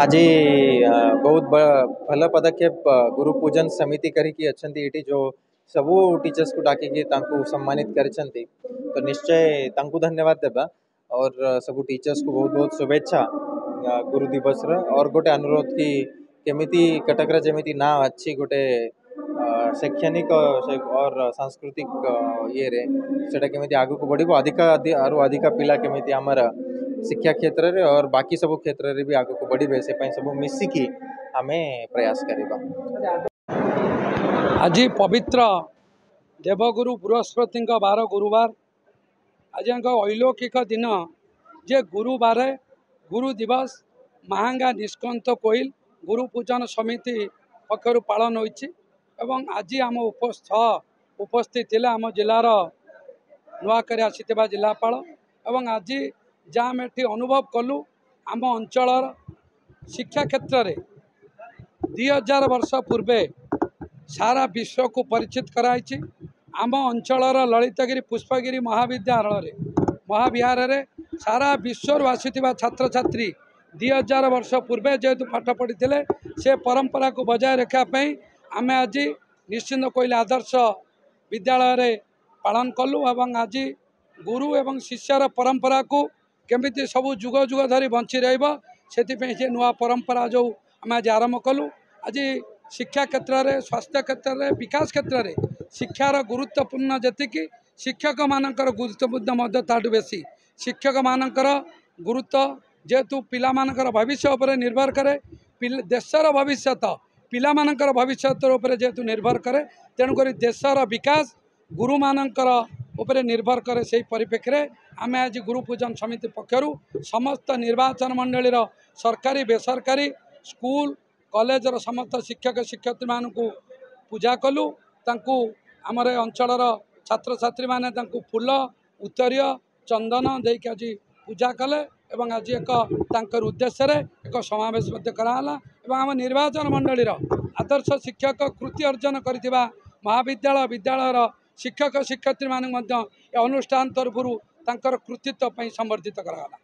आज बहुत भल पदक्षेप गुरु पूजन समिति करी अच्छी ये जो सबू टीचर्स को डाकिकी सम्मानित करिसेंती तो निश्चय तांकु धन्यवाद देबा और सबू टीचर्स को बहुत बहुत शुभेच्छा गुरु दिवस रे। और गोटे अनुरोध कि केमिति कटक रे जेमिति ना अच्छी गोटे शैक्षणिक और सांस्कृतिक ये रे सेटा केमिति आगु को बढ़िबो अधिका पिला केमिति हमर शिक्षा क्षेत्र रे और बाकी सब क्षेत्र रे भी आगु को बढ़िबे से पई सब मिसिकी हमें प्रयास करिबा। आज पवित्र देवगुरु बृहस्पति बार गुरुवार आज अलौकिक दिन जे गुरुवार गुरु दिवस महांगा निष्कंत कोइल गुरु पूजन समिति पक्षर पालन होइछि एवं आज आम उपस्थित थिले आम जिलार नुआकरी आसीथिबा जिलापाल एवं आज जहाँ आम एठी अनुभव कलु आम अंचल शिक्षा क्षेत्र रे 2000 वर्ष पूर्वे सारा विश्व को परिचित कराई आम अंचल ललितगिरी पुष्पगिरी महाविहार रे सारा विश्व आसीथिबा छात्र छात्री 2000 वर्ष पूर्वे जेहेतु पाठ पढ़ी से परंपरा को बजाय रखापी आम आज निश्चिंत कोइल आदर्श विद्यालय रे पालन कलु एवं आज गुरु एवं शिष्यर परंपरा को केमिति सबू जुग जुग धरी बंची से नुआ परंपरा जो आम आज आरंभ कलु। आज शिक्षा क्षेत्र रे स्वास्थ्य क्षेत्र रे विकास क्षेत्र रे शिक्षार गुरुत्वपूर्ण जतिकि शिक्षक मानकर गुरुत्वपूर्ण ताठू बेसी शिक्षक मानकर गुरुत्व जेहेतु पिला मानकर भविष्य उपर निर्भर करे देशर भविष्य पिला मानकर भविष्य उपर जेहेतु निर्भर करे तेणुक देशर विकास गुरु मानकर उपरे निर्भर करे से परिप्रेक्षी आम आज गुरु पूजन समिति पक्षर समस्त निर्वाचन मंडलीर सरकारी बेसरकारी स्कूल कॉलेजर समस्त शिक्षक शिक्षयित्री मान पूजा कलु तांकु आमर अंचल छात्र छात्री माने तांकु फूल उत्तरीय चंदन देके आज पूजा कले एवं आज एक तांकर उद्देश्य रे एक समावेश कराला एवं आम निर्वाचन मंडलीर आदर्श शिक्षक कृति अर्जन करथिबा महाविद्यालय विद्यालयर शिक्षक शिक्षयित्री मान अनुष्ठान तरफ तांकर कृतित्व संवर्धित कराला।